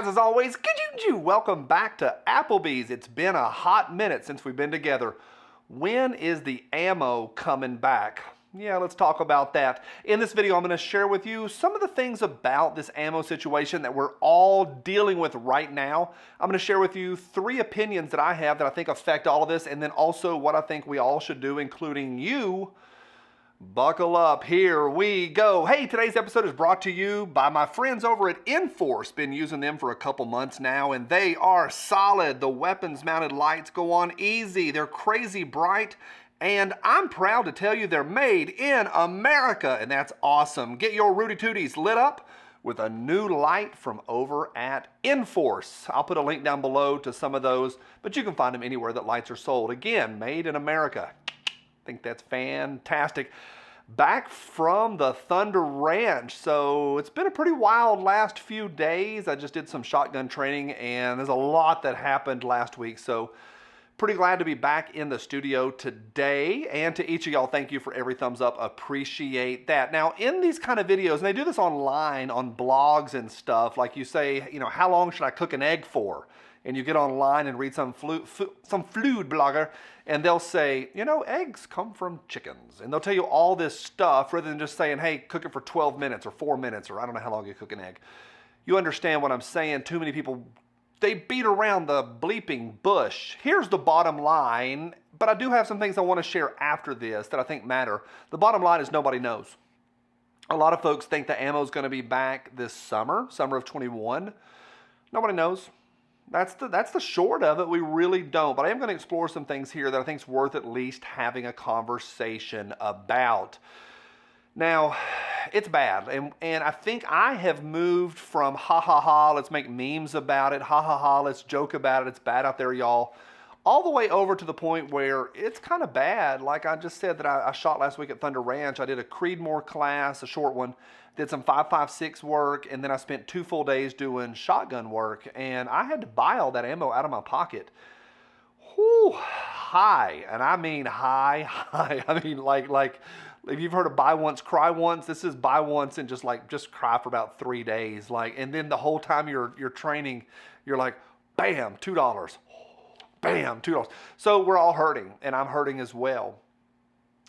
guys, as always, welcome back to Applebee's. It's been a hot minute since we've been together. When is the ammo coming back? Yeah, let's talk about that. In this video, I'm going to share with you some of the things about this ammo situation that we're all dealing with right now. I'm going to share with you 3 opinions that I have that I think affect all of this, and then also what I think we all should do, including you. Buckle up, here we go. Hey, today's episode is brought to you by my friends over at Enforce. Been using them for a couple months now, and they are solid. The weapons mounted lights go on easy. They're crazy bright, and I'm proud to tell you they're made in America, and that's awesome. Get your Rudy Tooties lit up with a new light from over at Enforce. I'll put a link down below to some of those, but you can find them anywhere that lights are sold. Again, made in America. I think that's fantastic. Back from the Thunder Ranch. So it's been a pretty wild last few days. I just did some shotgun training and there's a lot that happened last week. So pretty glad to be back in the studio today. And to each of y'all, thank you for every thumbs up. Appreciate that. Now in these kind of videos, and they do this online on blogs and stuff, like you say, you know, how long should I cook an egg for? And you get online and read some food blogger, and they'll say, you know, eggs come from chickens. And they'll tell you all this stuff rather than just saying, hey, cook it for 12 minutes or 4 minutes, or I don't know how long you cook an egg. You understand what I'm saying? Too many people, they beat around the bleeping bush. Here's the bottom line, but I do have some things I want to share after this that I think matter. The bottom line is nobody knows. A lot of folks think the ammo is going to be back this summer of 21. Nobody knows. That's the short of it. We really don't. But I am going to explore some things here that I think is worth at least having a conversation about. Now, it's bad. And I think I have moved from ha ha ha, let's make memes about it, ha ha ha, let's joke about it, it's bad out there, y'all, all the way over to the point where it's kind of bad. Like I just said that I shot last week at Thunder Ranch. I did a Creedmoor class, a short one, did some 5.56 work, and then I spent 2 full days doing shotgun work, and I had to buy all that ammo out of my pocket. Whew, high, and I mean high. I mean like if you've heard of buy once, cry once, this is buy once and just cry for about 3 days. And then the whole time you're training, you're like, bam, $2. Bam, $2. So we're all hurting, and I'm hurting as well.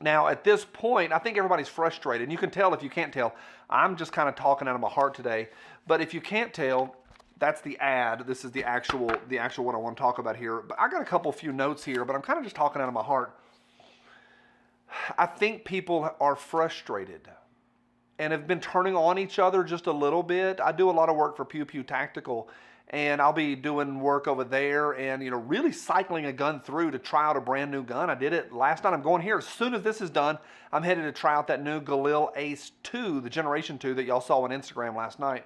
Now, at this point, I think everybody's frustrated. And you can tell if you can't tell. I'm just kind of talking out of my heart today. But if you can't tell, that's the ad. This is the actual what I want to talk about here. But I got a few notes here, but I'm kind of just talking out of my heart. I think people are frustrated and have been turning on each other just a little bit. I do a lot of work for Pew Pew Tactical, and I'll be doing work over there and, you know, really cycling a gun through to try out a brand new gun. I did it last night. I'm going here. As soon as this is done, I'm headed to try out that new Galil Ace 2, the Generation 2 that y'all saw on Instagram last night.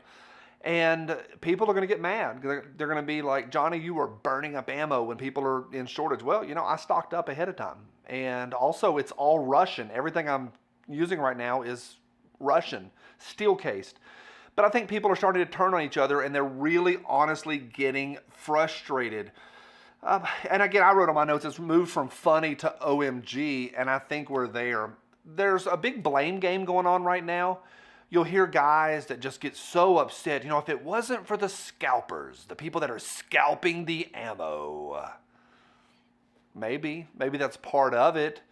And people are going to get mad. They're going to be like, Johnny, you are burning up ammo when people are in shortage. Well, you know, I stocked up ahead of time. And also, it's all Russian. Everything I'm using right now is Russian, steel cased. But I think people are starting to turn on each other, and they're really honestly getting frustrated. And again, I wrote on my notes, it's moved from funny to OMG, and I think we're there. There's a big blame game going on right now. You'll hear guys that just get so upset. You know, if it wasn't for the scalpers, the people that are scalping the ammo, maybe that's part of it.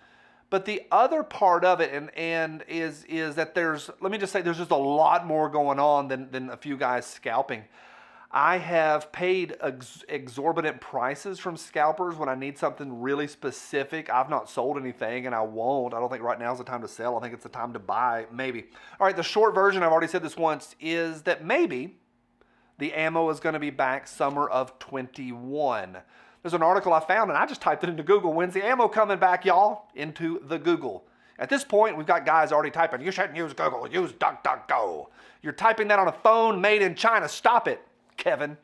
But the other part of it and is that let me just say, there's just a lot more going on than a few guys scalping. I have paid exorbitant prices from scalpers when I need something really specific. I've not sold anything, and I won't. I don't think right now is the time to sell. I think it's the time to buy, maybe. All right, the short version, I've already said this once, is that maybe the ammo is going to be back summer of 21. There's an article I found, and I just typed it into Google. When's the ammo coming back, y'all? Into the Google. At this point, we've got guys already typing, you shouldn't use Google, use DuckDuckGo. You're typing that on a phone made in China. Stop it, Kevin.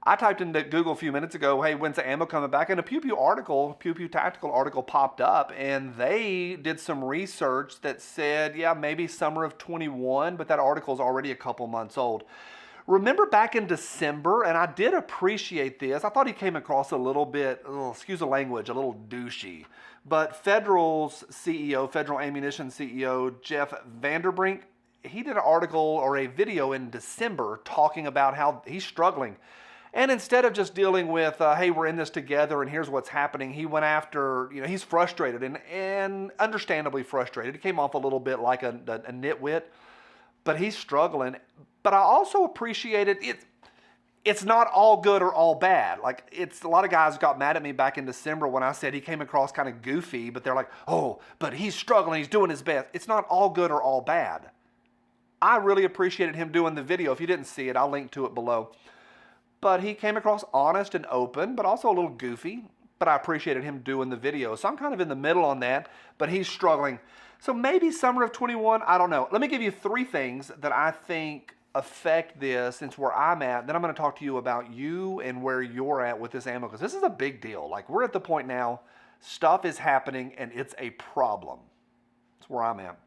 I typed into Google a few minutes ago, hey, when's the ammo coming back? And a Pew Pew Tactical article popped up, and they did some research that said, yeah, maybe summer of 21, but that article's already a couple months old. Remember back in December, and I did appreciate this, I thought he came across a little bit, excuse the language, a little douchey, but Federal's CEO, Federal Ammunition CEO, Jeff Vanderbrink, he did an article or a video in December talking about how he's struggling. And instead of just dealing with, hey, we're in this together and here's what's happening, he went after, he's frustrated and understandably frustrated. He came off a little bit like a nitwit, but he's struggling. But I also appreciated it. It's not all good or all bad. Like, it's a lot of guys got mad at me back in December when I said he came across kind of goofy, but they're like, oh, but he's struggling, he's doing his best. It's not all good or all bad. I really appreciated him doing the video. If you didn't see it, I'll link to it below. But he came across honest and open, but also a little goofy. But I appreciated him doing the video. So I'm kind of in the middle on that, but he's struggling. So maybe summer of 21, I don't know. Let me give you 3 things that I think affect this, since where I'm at. Then I'm going to talk to you about you and where you're at with this ammo, because this is a big deal. Like, we're at the point now, stuff is happening and it's a problem. That's where I'm at.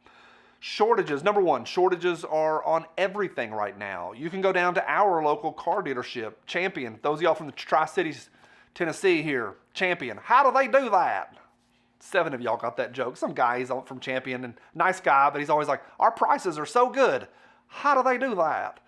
Shortages. Number 1, shortages are on everything right now. You can go down to our local car dealership, Champion. Those of y'all from the Tri-Cities, Tennessee here, Champion. How do they do that? 7 of y'all got that joke. Some guy, he's from Champion, and nice guy, but he's always like, our prices are so good. How do they do that?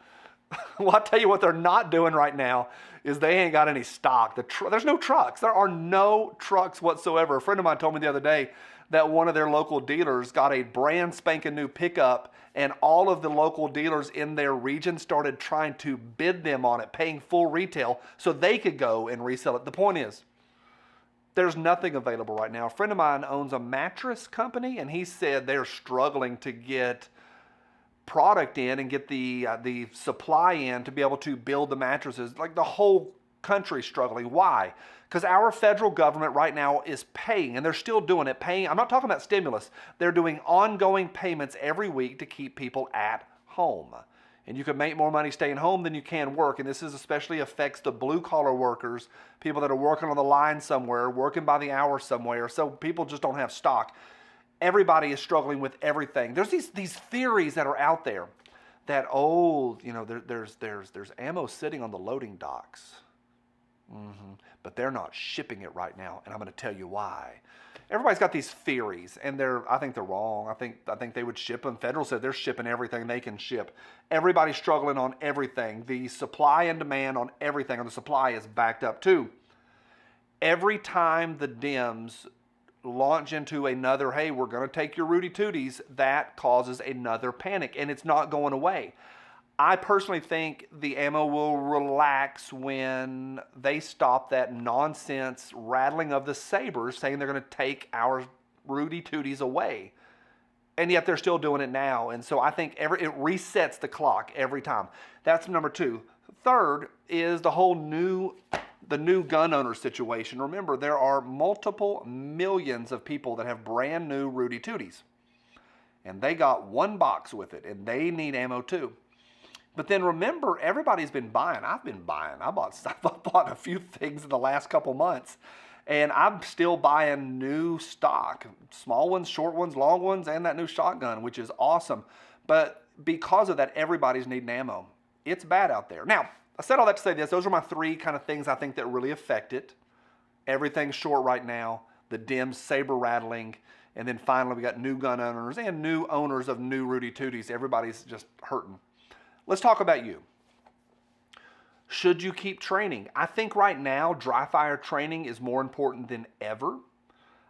Well, I'll tell you what they're not doing right now is they ain't got any stock. There's no trucks. There are no trucks whatsoever. A friend of mine told me the other day that one of their local dealers got a brand spanking new pickup, and all of the local dealers in their region started trying to bid them on it, paying full retail so they could go and resell it. The point is, there's nothing available right now. A friend of mine owns a mattress company, and he said they're struggling to get product in and get the supply in to be able to build the mattresses. Like, the whole country struggling. Why? Because our federal government right now is paying, and they're still doing it, paying. I'm not talking about stimulus. They're doing ongoing payments every week to keep people at home. And you can make more money staying home than you can work. And this especially affects the blue-collar workers, people that are working on the line somewhere, working by the hour somewhere. So people just don't have stock. Everybody is struggling with everything. There's these theories that are out there that, there's ammo sitting on the loading docks. But they're not shipping it right now, and I'm going to tell you why. Everybody's got these theories, and I think they're wrong. I think they would ship them. Federal said they're shipping everything they can ship. Everybody's struggling on everything. The supply and demand on everything, and the supply is backed up too. Every time the Dems launch into another, hey, we're going to take your Rudy Tooties, that causes another panic, and it's not going away. I personally think the ammo will relax when they stop that nonsense rattling of the sabers saying they're going to take our Rudy Tooties away. And yet they're still doing it now. And so I think it resets the clock every time. That's number 2. Third is the whole new gun owner situation. Remember, there are multiple millions of people that have brand new Rudy Tooties. And they got one box with it, and they need ammo too. But then remember, everybody's been buying. I've been buying. I've bought a few things in the last couple months. And I'm still buying new stock. Small ones, short ones, long ones, and that new shotgun, which is awesome. But because of that, everybody's needing ammo. It's bad out there. Now, I said all that to say this. Those are my 3 kind of things I think that really affect it. Everything's short right now. The Dems saber rattling. And then finally, we got new gun owners and new owners of new Rudy Tooties. Everybody's just hurting. Let's talk about you. Should you keep training? I think right now, dry fire training is more important than ever.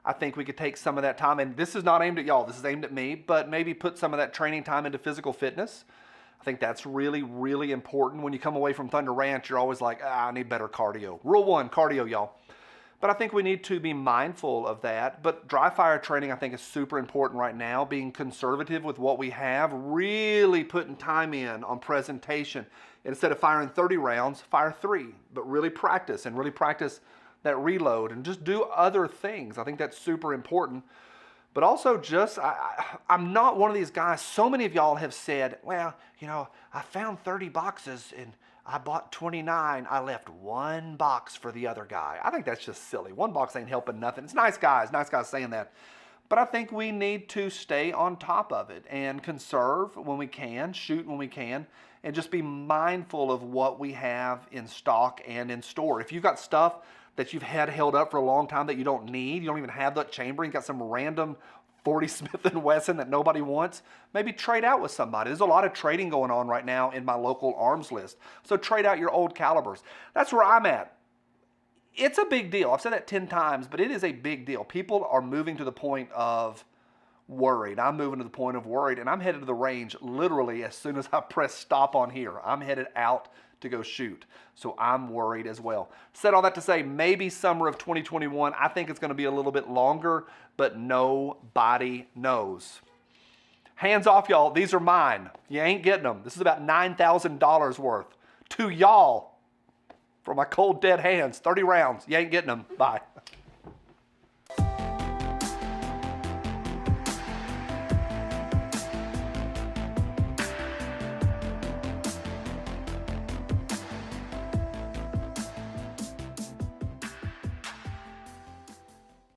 I think we could take some of that time, and this is not aimed at y'all, this is aimed at me, but maybe put some of that training time into physical fitness. I think that's really, really important. When you come away from Thunder Ranch, you're always like, I need better cardio. Rule 1, cardio, y'all. But I think we need to be mindful of that. But dry fire training, I think, is super important right now. Being conservative with what we have, really putting time in on presentation. Instead of firing 30 rounds, fire 3. But really practice, and really practice that reload, and just do other things. I think that's super important. But also just, I'm not one of these guys. So many of y'all have said, well, I found 30 boxes and I bought 29. I left 1 box for the other guy. I think that's just silly. 1 box ain't helping nothing. It's nice guys saying that. But I think we need to stay on top of it and conserve when we can, shoot when we can, and just be mindful of what we have in stock and in store. If you've got stuff that you've had held up for a long time that you don't need, you don't even have that chamber, you got some random 40 Smith & Wesson that nobody wants, maybe trade out with somebody. There's a lot of trading going on right now in my local arms list. So trade out your old calibers. That's where I'm at. It's a big deal. I've said that 10 times, but it is a big deal. People are moving to the point of worried. I'm moving to the point of worried, and I'm headed to the range literally as soon as I press stop on here. I'm headed out to go shoot. So I'm worried as well. Said all that to say, maybe summer of 2021. I think it's going to be a little bit longer, but nobody knows. Hands off, y'all. These are mine. You ain't getting them. This is about $9,000 worth. To y'all, for my cold dead hands, 30 rounds. You ain't getting them. Bye.